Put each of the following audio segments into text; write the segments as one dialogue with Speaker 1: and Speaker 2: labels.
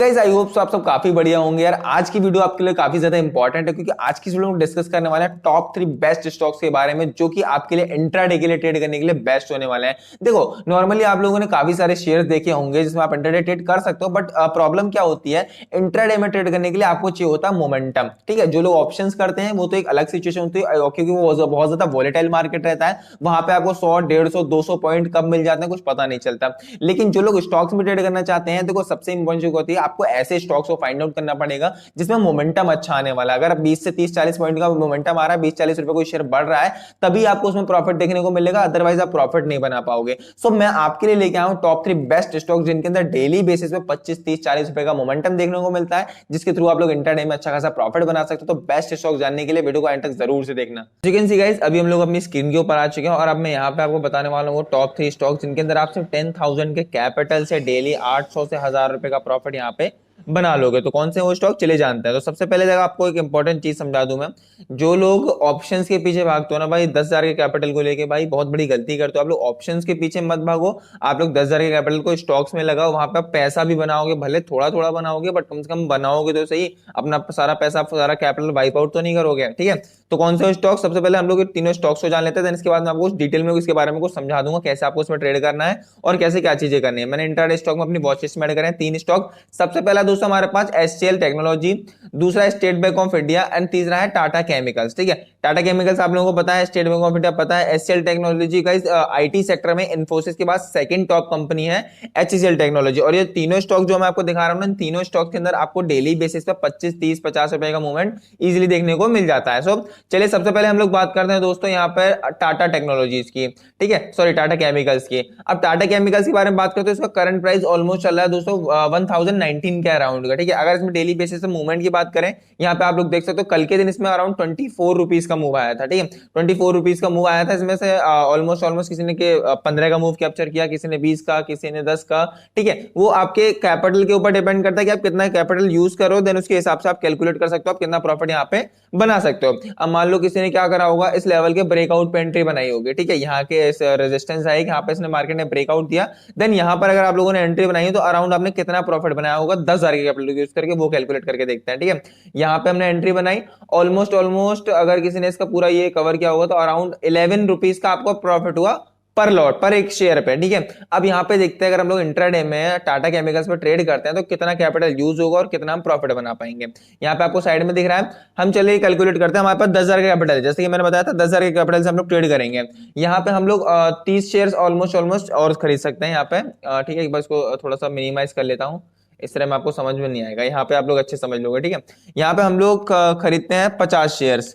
Speaker 1: Guys I hope so आप सब काफी बढ़िया होंगे यार। आज की वीडियो आपके लिए काफी ज्यादा इंपॉर्टेंट है क्योंकि आज की वीडियो में डिस्कस करने वाले हैं टॉप 3 बेस्ट स्टॉक्स के बारे में जो कि आपके लिए इंट्राडे के लिए ट्रेड करने के लिए बेस्ट होने वाले हैं। देखो, नॉर्मली आप लोगों ने काफी सारे शेयर्स देखे होंगे जिसमें आप इंट्राडे ट्रेड कर सकते हो, बट प्रॉब्लम क्या होती है, इंट्राडे में ट्रेड करने के लिए आपको चाहिए होता है मोमेंटम। ठीक है, जो लोग ऑप्शंस करते हैं वो तो एक अलग सिचुएशन होती है क्योंकि वो बहुत ज्यादा वॉलेटाइल मार्केट रहता है, वहां पे आपको 100 150 200 पॉइंट कब मिल जाते हैं कुछ पता नहीं चलता। लेकिन जो लोग स्टॉक्स में ट्रेड करना चाहते हैं, देखो सबसे इंपॉर्टेंट चीज होती है आपको ऐसे स्टॉक्स को फाइंड आउट करना पड़ेगा जिसमें मोमेंटम अच्छा आने वाला है। अगर 20 से 30 40 पॉइंट का मोमेंटम आ रहा है, 20 40 रुपए कोई शेयर बढ़ रहा है, तभी आपको उसमें प्रॉफिट देखने को मिलेगा, अदरवाइज आप प्रॉफिट नहीं बना पाओगे। सो मैं आपके लिए लेके आया हूं टॉप 3 बेस्ट स्टॉक जिनके अंदर डेली बेसिस पे 25 30 40 रुपए का मोमेंटम देखने को मिलता है, जिसके थ्रू आप लोग इंट्राडे में अच्छा खासा प्रॉफिट बना सकते हो। तो बेस्ट स्टॉक जानने के लिए वीडियो को एंड तक जरूर से देखना। यू कैन सी गाइस, अभी हम लोग अपनी स्क्रीन के ऊपर आ चुके हैं और अब मैं यहाँ पे आपको बताने वाला हूँ टॉप 3 स्टॉक जिनके अंदर आप सिर्फ 10,000 के कैपिटल से डेली 800 से 1000 रुपए का प्रॉफिट यहाँ पे बना लोगे। तो कौन से वो स्टॉक चले जानते हैं। तो सबसे पहले जगह आपको एक इंपॉर्टेंट चीज समझा दूं मैं, जो लोग ऑप्शंस के पीछे भागते हो ना भाई 10,000 के कैपिटल को लेके, भाई बहुत बड़ी गलती करते हो आप लोग। ऑप्शंस के पीछे मत भागो, आप लोग 10,000 के कैपिटल को स्टॉक्स में लगाओ, वहां पे पैसा भी बनाओगे, भले थोड़ा थोड़ा बनाओगे बट कम से कम बनाओगे तो सही। अपना सारा पैसा सारा कैपिटल वाइप आउट तो नहीं करोगे। ठीक है, तो कौन से स्टॉक, सबसे पहले हम लोग तीनों स्टॉक्स को जान लेते हैं, इसके बाद मैं आपको डिटेल में इसके बारे में कुछ समझा दूंगा कैसे आपको इसमें ट्रेड करना है और कैसे क्या चीजें करनी है। मैंने इंट्राडे स्टॉक में अपनी वॉच लिस्ट में ऐड करे हैं 3 स्टॉक। सबसे पहला दोस्तों हमारे पास एचसीएल टेक्नोलॉजी, दूसरा state Bank of India and तीसरा है टाटा केमिकल्स। ठीक है, टाटा केमिकल्स आप लोगों को पता है, स्टेट बैंक ऑफ इंडिया पता है, एचसीएल टेक्नोलॉजी का आईटी सेक्टर में इन्फोसिस के बाद सेकंड टॉप कंपनी है एचसीएल टेक्नोलॉजी। और ये तीनों स्टॉक जो मैं आपको दिखा रहा हूं ना, तीनों स्टॉक के अंदर आपको डेली बेसिस पे 25 30 50 रुपए का मूवमेंट इजीली देखने को मिल जाता है। सो चलिए सबसे पहले हम लोग बात करते हैं दोस्तों यहाँ पर टाटा टेक्नोलॉजीज की। ठीक है, सॉरी टाटा केमिकल्स की। अब टाटा केमिकल्स के बारे में बात करते हैं, इसका करंट प्राइस ऑलमोस्ट चल रहा है दोस्तों 1019 के अराउंड का। ठीक है, अगर इसमें डेली बेसिस पे मूवमेंट की बात करें, यहाँ पे आप लोग देख सकते हो कल के दिन इसमें अराउंड 24 रुपीज का मूव आया था। ठीक है, 24 रुपीज का मूव आया था। इसमें से ऑलमोस्ट किसी ने 15 का मूव कैप्चर किया, किसी ने 20 का, किसी ने 10 का। ठीक है, वो आपके कैपिटल के ऊपर डिपेंड करता है कि आप कितना कैपिटल यूज करो, देन उसके हिसाब से आप कैलकुलेट कर सकते हो आप कितना प्रॉफिट यहाँ पे बना सकते हो। अब मान लो किसी ने क्या करा होगा, इस लेवल के ब्रेकआउट पे एंट्री बनाई होगी। ठीक है, यहाँ के रेजिस्टेंस आई, यहाँ पे इसने मार्केट ने ब्रेकआउट दिया, देन यहाँ पर अगर आप लोगों ने एंट्री बनाई है तो अराउंड आपने कितना प्रॉफिट बनाया होगा 10,000 के कैपिटल यूज करके, वो कैलकुलेट करके देखते हैं। ठीक है, यहाँ पे हमने एंट्री बनाई, ऑलमोस्ट अगर किसी ने इसका पूरा ये कवर किया होगा तो अराउंड 11 रुपीज का आपको प्रॉफिट हुआ पर लॉट पर एक शेयर पे। ठीक है, अब यहाँ पे देखते हैं अगर हम लोग इंट्राडे में टाटा केमिकल्स पे ट्रेड करते हैं तो कितना कैपिटल यूज होगा और कितना हम प्रॉफिट बना पाएंगे। यहाँ पे आपको साइड में दिख रहा है, हम चलिए कैलकुलेट करते हैं। हमारे पास 10,000 का कैपिटल है, जैसे कि मैंने बताया था 10,000 के कैपिटल से हम लोग ट्रेड करेंगे। यहाँ पे हम लोग 30 शेयर ऑलमोस्ट और खरीद सकते हैं यहाँ पे। ठीक है, एक बार इसको थोड़ा सा मिनिमाइज कर लेता हूँ, इस तरह में आपको समझ में नहीं आएगा। यहाँ पे आप लोग अच्छे समझ लोगे। ठीक है, यहाँ पे हम लोग खरीदते हैं 50 शेयर्स।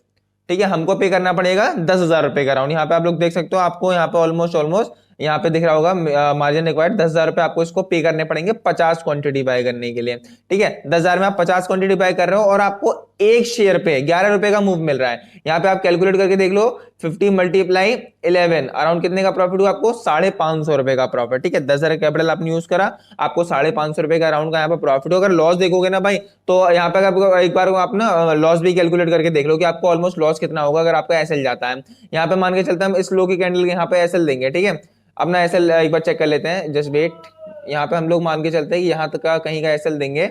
Speaker 1: ठीक है, हमको पे करना पड़ेगा 10,000 रुपए का राउंड। यहाँ पे आप लोग देख सकते हो, आपको यहाँ पे ऑलमोस्ट यहाँ पे दिख रहा होगा मार्जिन रिक्वायर्ड 10,000 रुपए आपको इसको पे करने पड़ेंगे 50 क्वांटिटी बाय करने के लिए। ठीक है, 10,000 में आप 50 क्वांटिटी बाय कर रहे हो और आपको एक शेयर पे 11 रुपए का मूव मिल रहा है। यहाँ पे आप कैलकुलेट करके देख लो, 50 मल्टीप्लाई 11 अराउंड कितने का प्रॉफिट हुआ आपको 550 रुपए का प्रॉफिट। ठीक है, 10,000 कैपिटल आपने यूज करा, आपको 550 रुपए का अराउंड का यहाँ पे प्रॉफिट हो। अगर लॉस देखोगे ना भाई, तो यहाँ पे आपको एक बार आप ना लॉस भी कैलकुलेट करके देख लो कि आपको ऑलमोस्ट लॉस कितना होगा अगर आपका एसएल जाता है। यहाँ पे मान के चलते हैं हम इस लो की कैंडल के यहाँ पे एसएल देंगे। ठीक है, अपना एसएल एक बार चेक कर लेते हैं, जस्ट वेट। यहाँ पे हम लोग मान के चलते हैं कि यहाँ तक का कहीं का एसएल देंगे,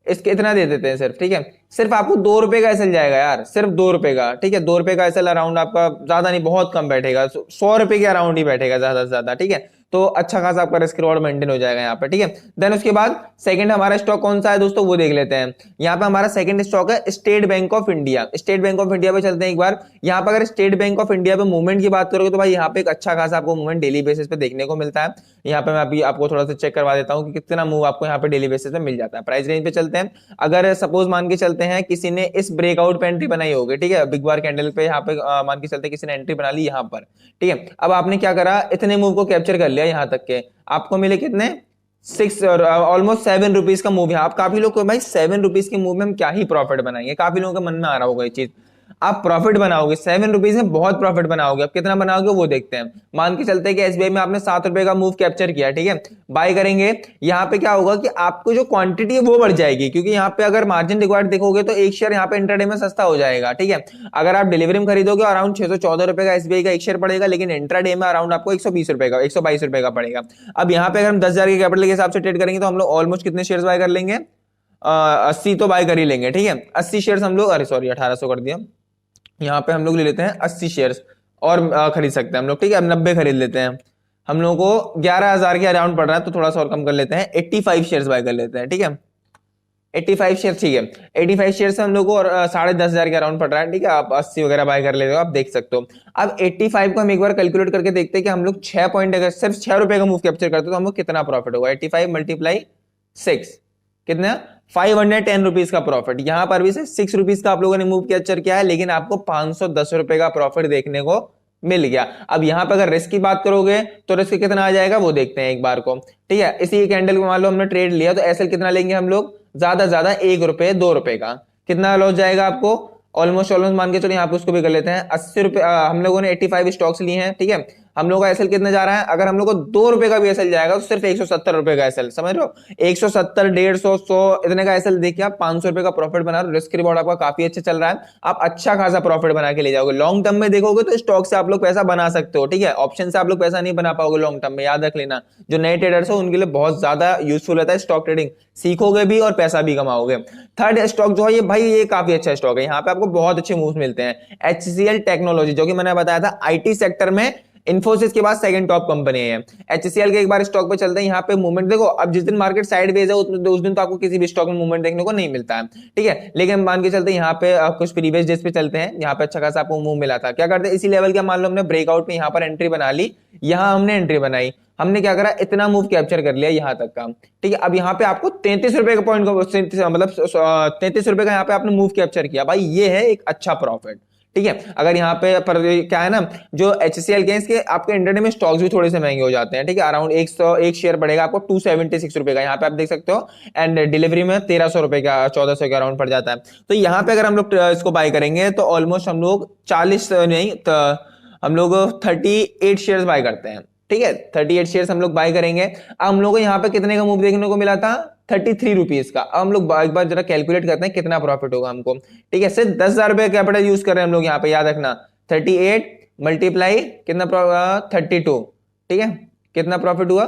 Speaker 1: इसके इतना दे देते हैं सिर्फ। ठीक है, सिर्फ आपको 2 रुपए का एसएल जाएगा यार, सिर्फ 2 रुपए का। ठीक है, 2 रुपए का एसएल अराउंड आपका ज्यादा नहीं, बहुत कम बैठेगा, 100 रुपए के अराउंड ही बैठेगा ज्यादा से ज्यादा। ठीक है, तो अच्छा खासा आपका रिस्क रिवॉर्ड मेंटेन हो जाएगा यहाँ पे। ठीक है, देन उसके बाद सेकंड हमारा स्टॉक कौन सा है दोस्तों, वो देख लेते हैं। यहाँ पे हमारा सेकंड स्टॉक है state Bank of India. State Bank of India पे चलते हैं एक बार। यहाँ पे अगर स्टेट बैंक ऑफ इंडिया पे मूवमेंट की बात करोगे तो भाई यहाँ पे एक अच्छा खासा आपको मूवमेंट डेली बेसिस पे देखने को मिलता है। यहाँ पे मैं अभी आपको थोड़ा सा चेक करवा देता हूँ कि कितना मूव आपको यहाँ पे डेली बेसिस पे मिल जाता है। प्राइस रेंज पे चलते हैं, अगर सपोज मान के चलते हैं किसी ने इस ब्रेकआउट पे एंट्री बनाई होगी। ठीक है, बिग बार कैंडल पे यहाँ पे मान के चलते हैं किसी ने एंट्री बना ली यहाँ पर। ठीक है, अब आपने क्या करा, इतने मूव को कैप्चर कर लिया, यहाँ तक के आपको मिले कितने 6 और ऑलमोस्ट 7 रुपीज का मूव है। आप काफी लोग को भाई 7 रुपीज के मूव में हम क्या ही प्रॉफिट बनाएंगे, काफी लोगों के मन में आ रहा होगा ये चीज। आप प्रॉफिट बनाओगे 7 रुपीज में, बहुत प्रॉफिट बनाओगे। आप कितना बनाओगे वो देखते हैं। मान के चलते हैं कि एसबीआई में आपने 7 रुपए का मूव कैप्चर किया। ठीक है, बाय करेंगे, यहाँ पे क्या होगा कि आपको जो क्वांटिटी है वो बढ़ जाएगी, क्योंकि यहाँ पे अगर मार्जिन रिक्वायर्ड देखोगे तो एक शेयर यहाँ पे इंट्राडे में सस्ता हो जाएगा। ठीक है, अगर आप डिलीवरी में खरीदोगे अराउंड 614 रुपए का एसबीआई का एक शेयर पड़ेगा, लेकिन इंट्राडे में अराउंड आपको 120 रुपए का 122 रुपए का पड़ेगा। अब यहाँ पे अगर हम 10,000 के कैपिटल के हिसाब से ट्रेड करेंगे तो हम लोग ऑलमोस्ट कितने शेयर बाय कर लेंगे, 80 तो बाय कर ही लेंगे, ठीक है। 80 शेयर्स हम लोग, अरे सॉरी 1800 कर दिया, यहाँ पे हम लोग ले लेते हैं 80 शेयर्स और खरीद सकते हैं हम लोग, ठीक है। अब 90 खरीद लेते हैं, हम लोग को 11,000 के अराउंड पड़ रहा है, तो थोड़ा सा और कम कर लेते हैं, 85 शेयर्स बाय कर लेते हैं, ठीक है। 85 शेयर, ठीक है। 85 शेयर से हम लोग को और 10,500 के अराउंड पड़ रहा है, ठीक है। आप 80 वगैरह बाय कर लेते हो, आप देख सकते हो। अब 85 को हम एक बार कैलकुलेट करके देखते हैं कि हम लोग 6 पॉइंट अगर सिर्फ 6 रुपए का मूव कैप्चर करते हो तो हम लोग कितना प्रॉफिट होगा। 85 मल्टीप्लाई 6 कितना, 510 रुपीज का प्रॉफिट। यहां पर भी सिर्फ 6 रुपीज का आप लोगों ने मूव कैप्चर किया है, लेकिन आपको 510 रुपए का प्रॉफिट देखने को मिल गया। अब यहां पर अगर रिस्क की बात करोगे तो रिस्क कितना आ जाएगा वो देखते हैं एक बार को, ठीक है। इसी कैंडल को मान लो हमने ट्रेड लिया तो एसएल कितना लेंगे हम लोग, ज्यादा 1 रुपए 2 रुपए का, कितना लॉस जाएगा आपको, ऑलमोस्ट मान के चलो यहाँ पे उसको भी कर लेते हैं 80 रुपए। हम लोगों ने 85 स्टॉक्स लिए हैं, ठीक है। हम लोग का एसएल कितना जा रहा है, अगर हम लोग को 2 रुपए का भी एसएल जाएगा तो सिर्फ 170 रुपए का एसएल, समझ रहे हो। 170, 150, 100 इतने का एसएल देखिए आप 500 रुपए का प्रॉफिट बना रहे हो। रिस्क रिवॉर्ड आपका काफी अच्छा चल रहा है, आप अच्छा खासा प्रॉफिट बना के ले जाओगे। लॉन्ग टर्म में देखोगे तो स्टॉक से आप लोग पैसा बना सकते हो, ठीक है। ऑप्शन से आप लोग पैसा नहीं बना पाओगे लॉन्ग टर्म में, याद रख लेना। जो नए ट्रेडर्स हो उनके लिए बहुत ज्यादा यूजफुल रहता है स्टॉक ट्रेडिंग, सीखोगे भी और पैसा भी कमाओगे। थर्ड स्टॉक जो है ये भाई ये काफी अच्छा स्टॉक है, यहाँ पे आपको बहुत अच्छे मूव्स मिलते हैं। एचसीएल टेक्नोलॉजी, जो कि मैंने बताया था आईटी सेक्टर में इन्फोसिस के बाद सेकंड टॉप कंपनी है। एचसीएल के एक बार स्टॉक पे चलते हैं, यहाँ पे मूवमेंट देखो। अब जिस दिन मार्केट साइडवेज है उस दिन तो आपको किसी भी स्टॉक में मूवमेंट देखने को नहीं मिलता है, ठीक है। लेकिन मान के चलते हैं यहाँ पे कुछ प्रीवियस डेज पे चलते हैं, यहाँ पे अच्छा खासा आपको मूव मिला था। क्या करते हैं, इसी लेवल का मान लो हमने ब्रेकआउट में यहाँ पर एंट्री बना ली, यहाँ हमने एंट्री बनाई, हमने क्या करा, इतना मूव कैप्चर कर लिया यहाँ तक का, ठीक है। अब यहाँ पे आपको 33 रुपए का पॉइंट, मतलब 33 रुपए का यहाँ पे आपने मूव कैप्चर किया, भाई ये है एक अच्छा प्रॉफिट, ठीक है। अगर यहाँ पे पर क्या है ना, जो एचसीएल के इसके आपके इंटरडे में स्टॉक्स भी थोड़े से महंगे हो जाते हैं, ठीक है। अराउंड 101 शेयर पड़ेगा आपको 276 रुपए का, यहाँ पे आप देख सकते हो। एंड डिलीवरी में 1300 रुपए का, 1400 के अराउंड पड़ जाता है। तो यहाँ पे अगर हम लोग इसको बाय करेंगे तो ऑलमोस्ट हम लोग 40 नहीं तो हम लोग 38 शेयर बाय करते हैं, ठीक है। 38 शेयर्स हम लोग बाय करेंगे। अब हम लोग को यहाँ पे कितने का मूव देखने को मिला था, 33 रुपीज का। अब हम लोग एक बार जरा कैलकुलेट करते हैं कितना प्रॉफिट होगा हमको, ठीक है। सिर्फ 10,000 रुपए कैपिटल यूज कर रहे हैं हम लोग यहाँ पे, याद रखना। 38 मल्टीप्लाई कितना, 32, ठीक है। कितना प्रॉफिट हुआ,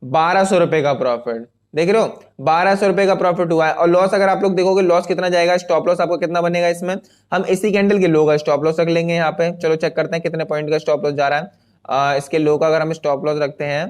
Speaker 1: 1200 रुपए का प्रॉफिट, देख रहे हो 1200 रुपए का प्रॉफिट हुआ है। और लॉस अगर आप लोग देखोगे लॉस कितना जाएगा, स्टॉप लॉस आपको कितना बनेगा इसमें, हम इसी कैंडल के लो का स्टॉप लॉस रख लेंगे यहाँ पे। चलो चेक करते हैं कितने पॉइंट का स्टॉप लॉस जा रहा है। इसके लो का अगर हम स्टॉप लॉस रखते हैं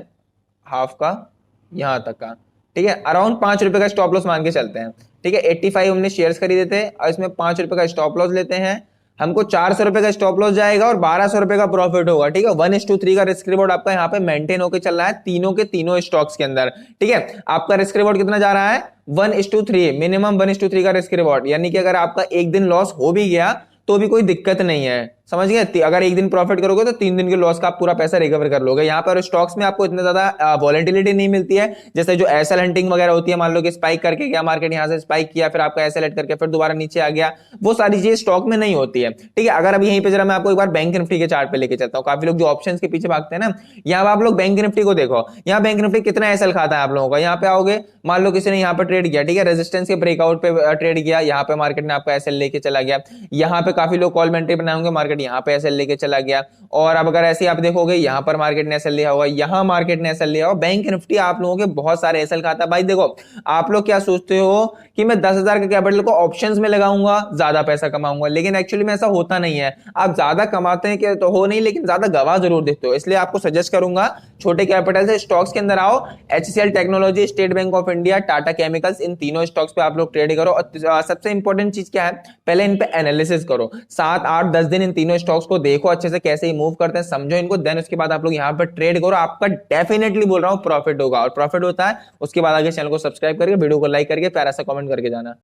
Speaker 1: हाफ का, यहां तक का, ठीक है। अराउंड 5 रुपए का स्टॉप लॉस मान के चलते हैं, ठीक है। 85 हमने शेयर्स खरीदे थे और इसमें 5 रुपए का स्टॉप लॉस लेते हैं, हमको 400 रुपए का स्टॉप लॉस जाएगा और 1200 रुपए का प्रॉफिट होगा, ठीक है। 1:3 का रिस्क रिवॉर्ड आपका यहाँ पे मेंटेन होकर चल रहा है तीनों के तीनों स्टॉक्स के अंदर, ठीक है। आपका रिस्क रिवॉर्ड कितना जा रहा है, 1:3, मिनिमम 1:3 का रिस्क रिवॉर्ड। यानी कि अगर आपका एक दिन लॉस हो भी गया तो भी कोई दिक्कत नहीं है, समझ गए। अगर एक दिन प्रॉफिट करोगे तो 3 दिन के लॉस का आप पूरा पैसा रिकवर कर लोगे। यहाँ पर स्टॉक्स में आपको इतना ज्यादा वॉलेटिलिटी नहीं मिलती है, जैसे जो एसएल हंटिंग वगैरह होती है। मान लो कि स्पाइक करके गया मार्केट, यहाँ से स्पाइक किया, फिर आपका एसएल हट करके फिर दोबारा नीचे आ गया, वो सारी चीजें स्टॉक में नहीं होती है, ठीक है। अगर अब यहीं पे जरा मैं आपको एक बार बैंक निफ्टी के चार्ट पे लेके चलता हूँ। काफी लोग जो ऑप्शन के पीछे भागते हैं ना, यहाँ आप लोग बैंक निफ्टी को देखो, यहाँ बैंक निफ्टी कितना एसएल खाता है आप लोगों का। यहाँ पे आओगे, मान लो किसी ने यहाँ पे ट्रेड किया, ठीक है, रेजिस्टेंस के ब्रेकआउट पे ट्रेड किया, यहाँ पे मार्केट ने आपका एसएल लेके चला गया। यहाँ पे काफी लोग कॉल एंट्री बनाए होंगे, मार्केट यहाँ पे एसएल लेके चला गया। और अब अगर ऐसे आप देखोगे, यहाँ पर मार्केट ने एसएल लिया होगा, यहाँ मार्केट ने एसएल लिया होगा। बैंक निफ्टी आप लोगों के बहुत सारे एसएल खाता है। भाई देखो, आप लोग क्या सोचते हो कि मैं 10,000 के कैपिटल को ऑप्शंस में लगाऊंगा ज्यादा पैसा कमाऊंगा, लेकिन एक्चुअली में ऐसा होता नहीं है। आप ज्यादा कमाते हैं कि तो हो नहीं, लेकिन ज्यादा गवा जरूर देते हो। इसलिए आपको सजेस्ट करूंगा छोटे कैपिटल से स्टॉक्स के अंदर आओ। एचसीएल टेक्नोलॉजी, स्टेट बैंक ऑफ इंडिया, टाटा केमिकल्स, इन तीनों स्टॉक्स पे आप लोग ट्रेड करो। और सबसे इंपॉर्टेंट चीज क्या है, पहले इन पे एनालिसिस करो, 7, 8, 10 दिन इन तीनों स्टॉक्स को देखो अच्छे से, कैसे मूव करते हैं, समझो इनको, देन उसके बाद आप लोग यहाँ पर ट्रेड करो। आपका डेफिनेटली बोल रहा हूँ प्रॉफिट होगा, और प्रॉफिट होता है उसके बाद आगे चैनल को सब्सक्राइब करके वीडियो को लाइक करके प्यारा सा कमेंट करके जाना।